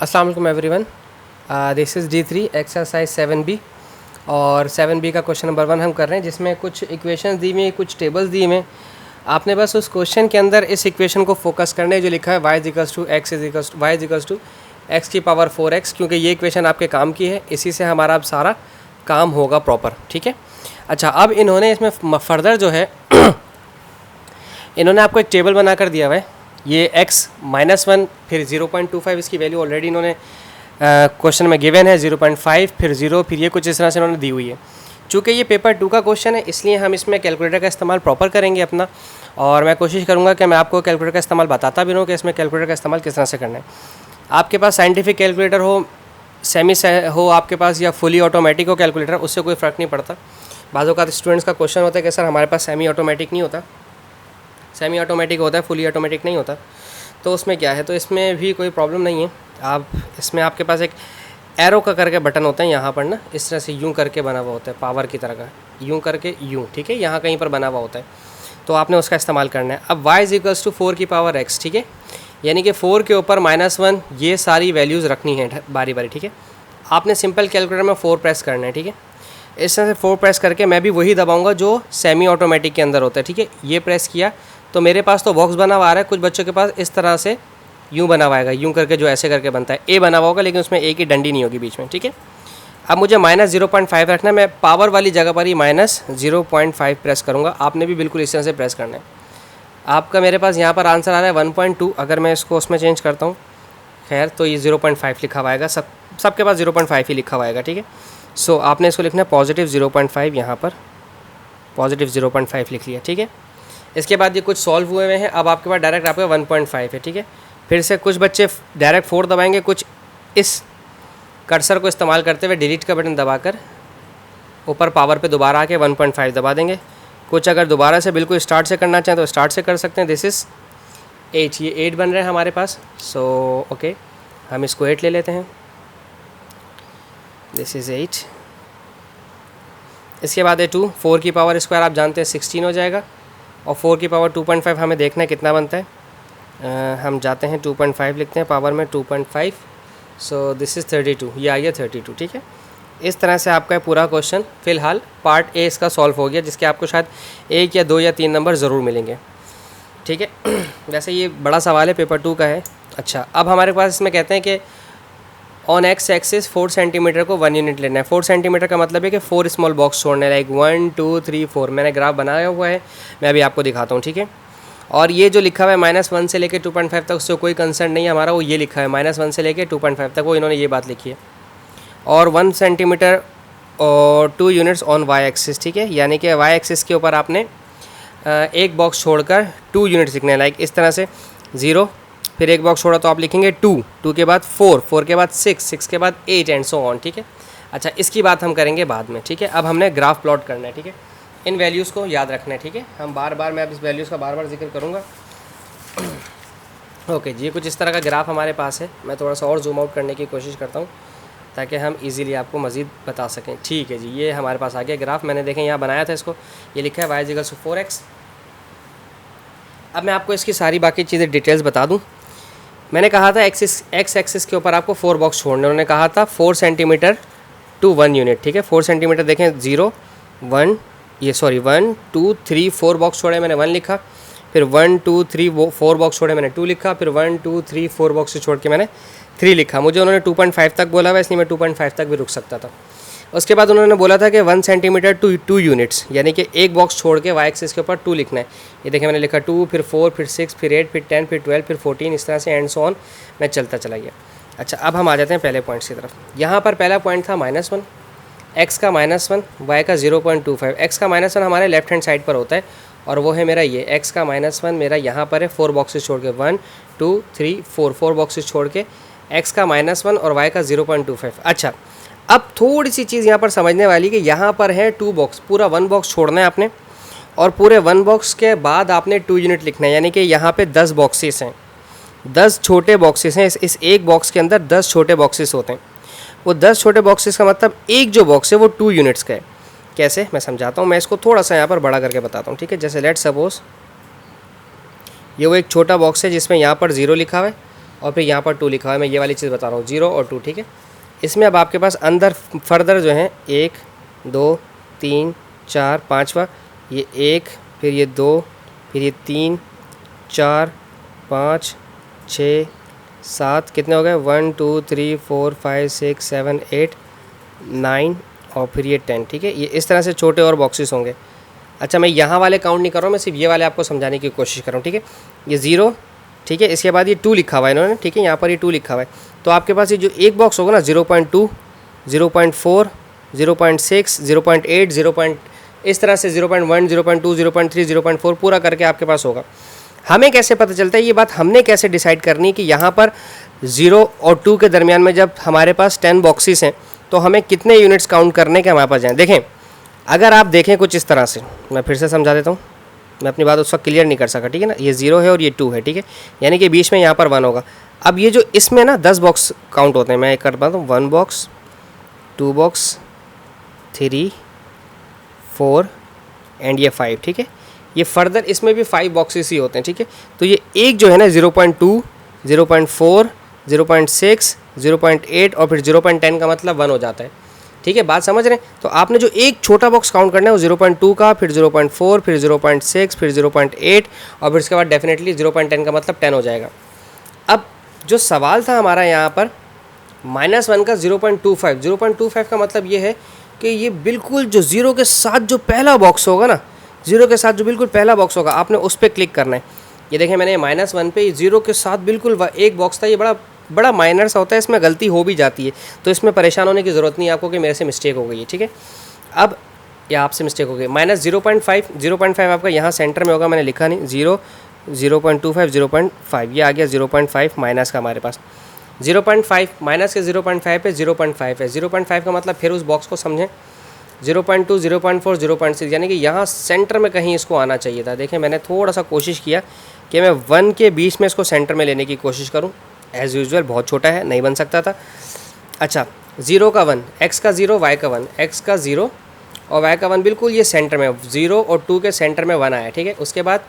अस्सलाम वालेकुम everyone. This is D3 exercise 7B और 7B का क्वेश्चन नंबर 1 हम कर रहे हैं, जिसमें कुछ इक्वेशंस दी हुई हैं, कुछ टेबल्स दी हुए हैं। आपने बस उस क्वेश्चन के अंदर इस इक्वेशन को फोकस करना है जो लिखा है y इज टू x की पावर 4x, क्योंकि ये इक्वेशन आपके काम की है, इसी से हमारा अब सारा काम होगा प्रॉपर। ठीक है। अच्छा, अब इन्होंने इसमें फर्दर जो है इन्होंने आपको एक टेबल बना कर दिया हुआ है। ये x-1 फिर 0.25 इसकी वैल्यू ऑलरेडी इन्होंने क्वेश्चन में गिवन है, 0.5 फिर 0 फिर ये कुछ इस तरह से इन्होंने दी हुई है। चूँकि ये पेपर 2 का क्वेश्चन है, इसलिए हम इसमें कैलकुलेटर का इस्तेमाल प्रॉपर करेंे अपना, और मैं कोशिश करूँगा कि मैं आपको कैलकुलेटर का इस्तेमाल बताता भी रहूँ कि इसमें कैलकुलेटर का इस्तेमाल किस तरह से करना है। आपके पास साइंटिफिक कैलकुलेटर हो, सेमी हो आपके पास, या फुली ऑटोमेटिक हो कैलकुलेटर, उससे कोई फ़र्क नहीं पड़ता। बाज़ औक़ात स्टूडेंट्स का क्वेश्चन होता है कि सर हमारे पास सेमी ऑटोमेटिक नहीं होता, सेमी ऑटोमेटिक होता है, फुली ऑटोमेटिक नहीं होता, तो उसमें क्या है, तो इसमें भी कोई प्रॉब्लम नहीं है। आप इसमें आपके पास एक एरो का करके बटन होता है यहाँ पर ना, इस तरह से यूं करके बना हुआ होता है, पावर की तरह का यूं करके यूं, ठीक है, यहाँ कहीं पर बना हुआ होता है, तो आपने उसका इस्तेमाल करना है। अब y इज़ टू 4 की पावर x, ठीक है, यानी कि 4 के ऊपर -1, ये सारी वैल्यूज़ रखनी है बारी बारी। ठीक है, आपने सिंपल कैलकुलेटर में 4 प्रेस करना है। ठीक है, इस तरह से 4 प्रेस करके मैं भी वही दबाऊंगा जो सेमी ऑटोमेटिक के अंदर होता है। ठीक है, ये प्रेस किया तो मेरे पास तो बॉक्स बना हुआ आ रहा है, कुछ बच्चों के पास इस तरह से यूं बना हुआ आएगा, यूं करके जो ऐसे करके बनता है, ए बना हुआ होगा, लेकिन उसमें ए की डंडी नहीं होगी बीच में। ठीक है, अब मुझे -0.5 रखना है, मैं पावर वाली जगह पर ही -0.5 प्रेस करूँगा। आपने भी बिल्कुल इस तरह से प्रेस करना है। आपका मेरे पास यहाँ पर आंसर आ रहा है 1.2, अगर मैं इसको उसमें चेंज करता हूँ, खैर तो ये 0.5 लिखा हुआ आएगा, सबके पास 0.5 ही लिखा हुआ आएगा। ठीक है, सो आपने इसको लिखना है +0.5, यहाँ पर +0.5 लिख लिया। ठीक है, इसके बाद ये कुछ सॉल्व हुए हैं। अब आपके पास डायरेक्ट आपका 1.5 है। ठीक है, फिर से कुछ बच्चे डायरेक्ट 4 दबाएंगे, कुछ इस कर्सर को इस्तेमाल करते हुए डिलीट का बटन दबाकर ऊपर पावर पे दोबारा आके 1.5 दबा देंगे। कुछ अगर दोबारा से बिल्कुल स्टार्ट से करना चाहें तो स्टार्ट से कर सकते हैं। दिस इज़ 8, ये 8 बन रहे हैं हमारे पास। सो ओके, हम इसको 8 ले लेते हैं। This is 8। इसके बाद है 2, 4 की पावर स्क्वायर आप जानते हैं 16 हो जाएगा, और 4 की पावर 2.5 हमें देखना है कितना बनता है। हम जाते हैं 2.5 लिखते हैं पावर में 2.5, सो दिस इज़ 32, ये आई है 32। ठीक है, इस तरह से आपका पूरा क्वेश्चन फ़िलहाल पार्ट ए इसका सॉल्व हो गया, जिसके आपको शायद 1 या 2 या 3 नंबर ज़रूर मिलेंगे। ठीक है, वैसे ये बड़ा सवाल है, पेपर 2 का है। अच्छा, अब हमारे पास इसमें कहते हैं कि ऑन एक्स एक्सिस 4 सेंटीमीटर को 1 यूनिट लेना है। 4 सेंटीमीटर का मतलब है कि 4 स्मॉल बॉक्स छोड़ने हैं, लाइक 1 2 3 4। मैंने ग्राफ बनाया हुआ है, मैं अभी आपको दिखाता हूँ। ठीक है, और ये जो लिखा हुआ है -1 से लेकर 2.5 तक, उससे कोई कंसर्न नहीं है हमारा, वो ये लिखा है -1 से लेकर 2.5 तक, वो इन्होंने ये बात लिखी है। और 1 सेंटीमीटर और 2 यूनिट्स ऑन वाई एक्सिस। ठीक है, यानी कि वाई एक्सिस के ऊपर आपने एक बॉक्स छोड़कर 2 यूनिट्स लिखने हैं, लाइक इस तरह से 0, फिर एक बॉक्स छोड़ा तो आप लिखेंगे 2 के बाद 4 के बाद 6 के बाद 8 एंड सो ऑन। ठीक है, अच्छा इसकी बात हम करेंगे बाद में। ठीक है, अब हमने ग्राफ प्लॉट करना है। ठीक है, इन वैल्यूज़ को याद रखना है। ठीक है, हम मैं अब इस वैल्यूज़ का बार जिक्र करूँगा। ओके जी, कुछ इस तरह का ग्राफ हमारे पास है। मैं थोड़ा सा और जूम आउट करने की कोशिश करता हूँ ताकि हम इजीली आपको मज़ीद बता सकें। ठीक है जी, ये हमारे पास आ गया ग्राफ। मैंने देखें यहाँ बनाया था इसको, ये लिखा है y इज़ टू 4x। अब मैं आपको इसकी सारी बाकी चीज़ें डिटेल्स बता दूँ। मैंने कहा था एक्स एक्सिस के ऊपर आपको 4 बॉक्स छोड़ने, उन्होंने कहा था 4 सेंटीमीटर टू 1 यूनिट। ठीक है, 4 सेंटीमीटर देखें, 0 1 1 2 3 4 बॉक्स छोड़े, मैंने 1 लिखा, फिर 1 2 3 4 बॉक्स छोड़े, मैंने 2 लिखा, फिर 1 2 3 4 बॉक्स से छोड़ के मैंने 3 लिखा। मुझे उन्होंने 2.5 तक बोला हुआ, इसलिए मैं 2.5 तक भी रुक सकता था। उसके बाद उन्होंने बोला था कि 1 सेंटीमीटर टू 2 यूनिट्स, यानी कि एक बॉक्स छोड़ के वाई एक्सिस के ऊपर 2 लिखना है। ये देखिए मैंने लिखा 2, फिर 4, फिर 6, फिर 8, फिर 10, फिर 12, फिर 14, इस तरह से एंड सो ऑन मैं चलता चला गया। अच्छा, अब हम आ जाते हैं पहले पॉइंट्स की तरफ। यहाँ पर पहला पॉइंट था -1, x का -1, y का 0.25। x का -1 हमारे लेफ्ट हैंड साइड पर होता है, और वो है मेरा ये x का -1 मेरा यहाँ पर है 4 बॉक्सेस छोड़ के, 1 2 3 4 बॉक्सेस छोड़ के x का -1 और y का 0.25। अच्छा, अब थोड़ी सी चीज़ यहाँ पर समझने वाली कि यहाँ पर है 2 बॉक्स, पूरा 1 बॉक्स छोड़ना है आपने, और पूरे 1 बॉक्स के बाद आपने 2 यूनिट लिखना है, यानी कि यहाँ पे 10 बॉक्सेस हैं, 10 छोटे बॉक्सेस हैं। इस एक बॉक्स के अंदर 10 छोटे बॉक्सेस होते हैं। वो 10 छोटे बॉक्सेस का मतलब एक जो बॉक्स है वो 2 यूनिट्स का है। कैसे, मैं समझाता हूँ। मैं इसको थोड़ा सा यहाँ पर बड़ा करके बताता हूँ। ठीक है, जैसे लेट सपोज ये वो एक छोटा बॉक्स है जिसमें यहाँ पर 0 लिखा हुआ है, और फिर यहाँ पर 2 लिखा हुआ है, मैं ये वाली चीज़ बता रहा हूँ, 0 और 2, ठीक है। इसमें अब आपके पास अंदर फर्दर जो है 1 2 3 4 5वां, ये 1 फिर ये 2 फिर ये 3 4 5 6 7, कितने हो गए 1 2 3 4 5 6 7 8 9 और फिर ये 10, ठीक है। ये इस तरह से छोटे और बॉक्सेस होंगे। अच्छा, मैं यहाँ वाले काउंट नहीं कर रहा हूँ, मैं सिर्फ ये वाले आपको समझाने की कोशिश कर रहा हूँ, ठीक है। ये 0, ठीक है, इसके बाद ये 2 लिखा हुआ है इन्होंने, ठीक है, यहाँ पर ये 2 लिखा हुआ है। तो आपके पास ये जो एक बॉक्स होगा ना 0.2 0.4 0.6 0.8 0. इस तरह से 0.1 0.2 0.3 0.4 पूरा करके आपके पास होगा। हमें कैसे पता चलता है ये बात, हमने कैसे डिसाइड करनी कि यहाँ पर 0 और 2 के दरमियान में जब हमारे पास 10 बॉक्सेस हैं तो हमें कितने यूनिट्स काउंट करने के हमारे पास जाएँ। देखें, अगर आप देखें कुछ इस तरह से, मैं फिर से समझा देता हूँ, मैं अपनी बात उस वक्त क्लियर नहीं कर सका, ठीक है ना। ये 0 है और ये 2 है, ठीक है, यानी कि बीच में यहाँ पर 1 होगा। अब ये जो इसमें ना 10 बॉक्स काउंट होते हैं, मैं एक कर पाता हूँ, 1 बॉक्स 2 बॉक्स 3 4 एंड ये 5, ठीक है। ये फर्दर इसमें भी 5 बॉक्सेस ही होते हैं, ठीक है। तो ये एक जो है ना 0.2 0.4 0.6 0.8 और फिर 0.10 का मतलब 1 हो जाता है, ठीक है, बात समझ रहे हैं। तो आपने जो एक छोटा बॉक्स काउंट करना है वो 0.2 का, फिर 0.4 फिर 0.6 फिर 0.8 और फिर उसके बाद डेफिनेटली 0.10 का मतलब 10 हो जाएगा। अब जो सवाल था हमारा यहाँ पर -1 का 0.25, 0.25 का मतलब ये है कि ये बिल्कुल जो 0 के साथ जो पहला बॉक्स होगा ना, 0 के साथ जो बिल्कुल पहला बॉक्स होगा, आपने उस पर क्लिक करना है। ये देखें, मैंने -1 पे 0 के साथ बिल्कुल एक बॉक्स था, ये बड़ा माइनर सा होता है, इसमें गलती हो भी जाती है, तो इसमें परेशान होने की ज़रूरत नहीं है आपको कि मेरे से मिस्टेक हो गई है, ठीक है। अब या आपसे मिस्टेक हो गई, -0.5 आपका यहाँ सेंटर में होगा, मैंने लिखा नहीं, 0 0.25 0.5, ये आ गया 0.5 माइनस का हमारे पास 0.5 माइनस के 0.5 पे 0.5 है। 0.5 का मतलब फिर उस बॉक्स को समझें, 0.2 0.4 0.6, यानी कि यहाँ सेंटर में कहीं इसको आना चाहिए था। देखें, मैंने थोड़ा सा कोशिश किया कि मैं 1 के बीच में इसको सेंटर में लेने की कोशिश करूँ, एज़ यूजुअल बहुत छोटा है, नहीं बन सकता था। अच्छा, 0 का 1, x का 0 y का 1, x का 0 और y का 1 बिल्कुल ये सेंटर में, 0 और 2 के सेंटर में 1 आया, ठीक है। उसके बाद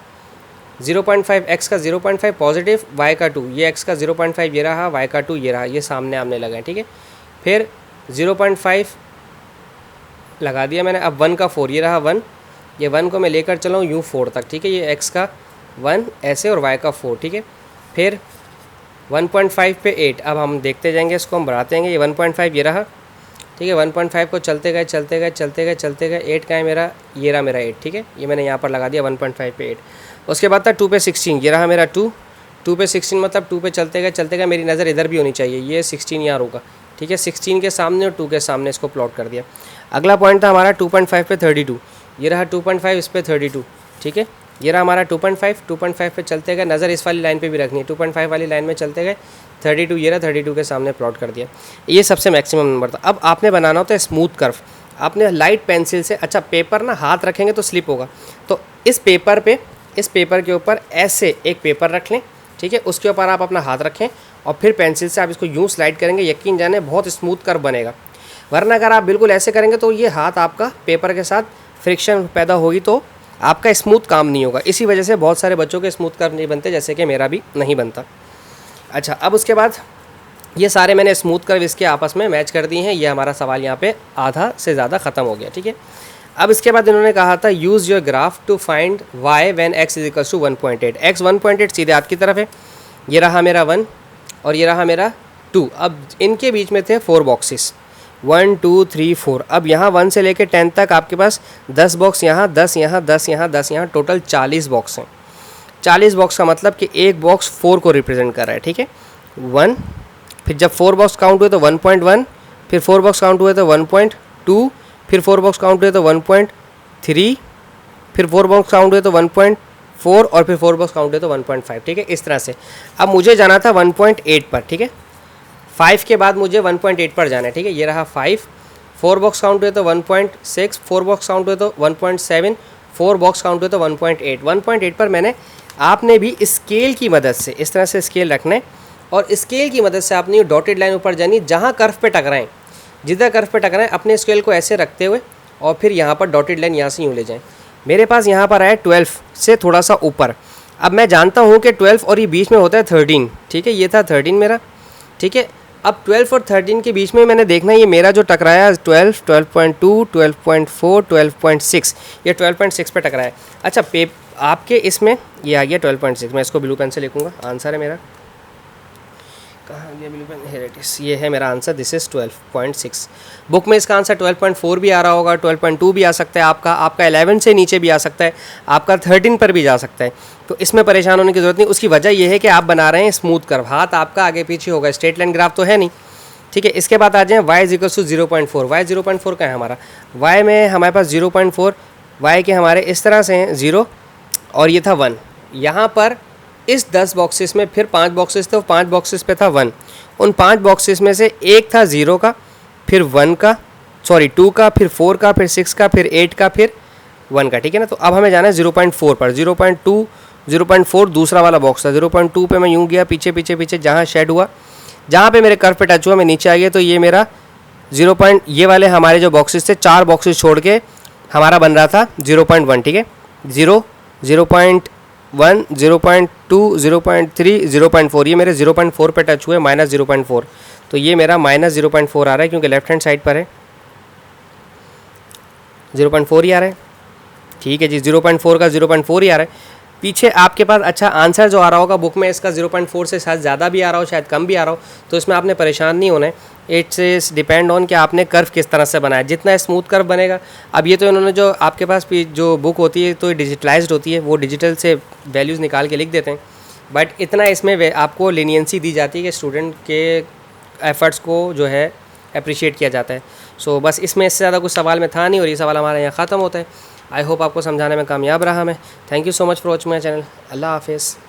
0.5 x का 0.5 पॉजिटिव, y का 2, ये x का 0.5 ये रहा, y का 2 ये रहा, ये सामने आमने लगा, ठीक है। फिर 0.5 लगा दिया मैंने, अब 1 का 4 ये रहा 1, ये 1 को मैं लेकर चला हूँ यूँ 4 तक, ठीक है, ये x का 1 ऐसे और y का 4, ठीक है। फिर 1.5 पे 8, अब हम देखते जाएंगे, इसको हम बढ़ाते जाएंगे, ये 1.5 ये रहा, ठीक है। 1.5 को चलते गए 8 का है मेरा, ये रहा मेरा 8, ठीक है, ये मैंने यहाँ पर लगा दिया 1.5 पे 8। उसके बाद था 2 पे 16, ये रहा मेरा 2 पे 16 मतलब 2 पे चलते गए, मेरी नज़र इधर भी होनी चाहिए, ये 16 यहाँ होगा, ठीक है। 16 के सामने और 2 के सामने इसको प्लॉट कर दिया। अगला पॉइंट था हमारा 2.5 पे 32, ये रहा 2.5 इस पे 32, ठीक है। ये रहा हमारा 2.5 पे चलते गए, नज़र इस वाली लाइन पे भी रखनी है, 2.5 वाली लाइन में चलते गए, 32 ये रहा, 32 के सामने प्लॉट कर दिया। ये सबसे मैक्सिमम नंबर था। अब आपने बनाना होता है स्मूथ कर्व, आपने लाइट पेंसिल से, अच्छा पेपर ना हाथ रखेंगे तो स्लिप होगा, तो इस पेपर के ऊपर ऐसे एक पेपर रख लें, ठीक है, उसके ऊपर आप अपना हाथ रखें और फिर पेंसिल से आप इसको यूँ स्लाइड करेंगे, यकीन जाने बहुत स्मूथ कर्व बनेगा। वरना अगर आप बिल्कुल ऐसे करेंगे तो ये हाथ आपका पेपर के साथ फ्रिक्शन पैदा होगी तो आपका स्मूथ काम नहीं होगा। इसी वजह से बहुत सारे बच्चों के स्मूथ कर्व नहीं बनते, जैसे कि मेरा भी नहीं बनता। अच्छा, अब उसके बाद ये सारे मैंने स्मूथ कर्व इसके आपस में मैच कर दिए हैं, ये हमारा सवाल यहाँ पे आधा से ज़्यादा ख़त्म हो गया, ठीक है। अब इसके बाद इन्होंने कहा था use your graph to find y when x is equals to 1.8, x 1.8 सीधे हाथ की तरफ है, ये रहा मेरा 1 और ये रहा मेरा 2। अब इनके बीच में थे 4 बॉक्सेस, 1 2 3 4। अब यहाँ 1 से लेकर 10 तक आपके पास 10 बॉक्स यहाँ, 10 यहाँ, 10 यहाँ, 10 यहाँ, टोटल 40 बॉक्स हैं। 40 बॉक्स का मतलब कि एक बॉक्स 4 को रिप्रेजेंट कर रहा है, ठीक है, 1, फिर जब 4 बॉक्स काउंट हुए तो 1.1, फिर 4 बॉक्स काउंट हुए तो 1.2, फिर 4 बॉक्स काउंट हुए तो 1.3, फिर 4 बॉक्स काउंट हुए तो 1.4 और फिर 4 बॉक्स काउंट हुए तो 1.5, ठीक है, इस तरह से। अब मुझे जाना था 1.8 पर, ठीक है, 5 के बाद मुझे 1.8 पर जाना है, ठीक है, ये रहा 5, 4 बॉक्स काउंट हुए तो 1.6, 4 बॉक्स काउंट हुए तो 1.7, 4 बॉक्स काउंट हुए तो 1.8। 1.8 पर मैंने, आपने भी स्केल की मदद से इस तरह से स्केल रखना है और स्केल की मदद से आपने डॉटेड लाइन ऊपर जानी, जहाँ कर्व पे टकराएं, जिधर कर्व पे टकराएं अपने स्केल को ऐसे रखते हुए और फिर यहाँ पर डॉटेड लाइन यहाँ से यूँ ले जाएं। मेरे पास यहाँ पर आया 12 से थोड़ा सा ऊपर, अब मैं जानता हूँ कि 12 और ये बीच में होता है 13, ठीक है, ये था 13 मेरा, ठीक है। अब 12 और 13 के बीच में मैंने देखना है ये मेरा जो टकराया 12, 12.2, 12.4, 12.6, ये 12.6 पे टकराया। अच्छा आपके इसमें ये आ गया 12.6, मैं इसको ब्लू पेन से लिखूँगा, आंसर है मेरा, कहाँ गया blue pen, here it is, ये है मेरा आंसर, दिस इज़ 12.6। बुक में इसका आंसर 12.4 भी आ रहा होगा, 12.2 भी आ सकता है, आपका 11 से नीचे भी आ सकता है, आपका 13 पर भी जा सकता है। तो इसमें परेशान होने की ज़रूरत नहीं। उसकी वजह यह है कि आप बना रहे हैं स्मूथ कर्व, हाथ आपका आगे पीछे होगा, स्ट्रेट लाइन ग्राफ तो है नहीं, ठीक है। इसके बाद आ जाएँ y is equal to 0.4, y 0.4 का है हमारा, y में हमारे पास 0.4, y के हमारे इस तरह से हैं 0 और ये था 1। यहाँ पर इस 10 बॉक्सेस में फिर 5 बॉक्सेस थे, 5 बॉक्सेस पे था 1, उन 5 बॉक्सेस में से एक था 0 का, फिर 1 का, सॉरी 2 का, फिर 4 का, फिर 6 का, फिर 8 का, फिर 1 का, ठीक है ना। तो अब हमें जाना है 0.4 पर। 0.2, 0.4 दूसरा वाला बॉक्स था, 0.2 पे मैं यूँ गया पीछे पीछे पीछे, जहाँ शेड हुआ, जहाँ पे मेरे कर्व पे टच हुआ मैं नीचे आ गया, तो ये मेरा 0. ये वाले हमारे जो बॉक्सेस थे 4 बॉक्सेस छोड़ के हमारा बन रहा था 0.1, ठीक है, 0, 0.1, 0.2, 0.3, 0.4, ये मेरे 0.4 पे टच हुए, -0.4, तो ये मेरा -0.4 आ रहा है क्योंकि लेफ्ट हैंड साइड पर है, 0.4 ही आ रहा है, ठीक है जी, 0.4 का 0.4 ही आ रहा है। पीछे आपके पास अच्छा आंसर जो आ रहा होगा बुक में इसका 0.4 से शायद ज़्यादा भी आ रहा हो, शायद कम भी आ रहा हो, तो इसमें आपने परेशान नहीं होना है। इट्स इज डिपेंड ऑन कि आपने कर्व किस तरह से बनाया, जितना स्मूथ कर्व बनेगा। अब ये तो इन्होंने जो आपके पास जो बुक होती है तो डिजिटलाइज्ड होती है, वो डिजिटल से वैल्यूज़ निकाल के लिख देते हैं, बट इतना इसमें आपको लीनियंसी दी जाती है कि स्टूडेंट के एफ़र्ट्स को जो है अप्रिशिएट किया जाता है। सो बस इसमें इससे ज़्यादा कुछ सवाल में था नहीं और ये सवाल हमारे यहाँ ख़त्म होता है। आई होप आपको समझाने में कामयाब रहा मैं। Thank you so much for watching my channel. अल्लाह हाफिज़।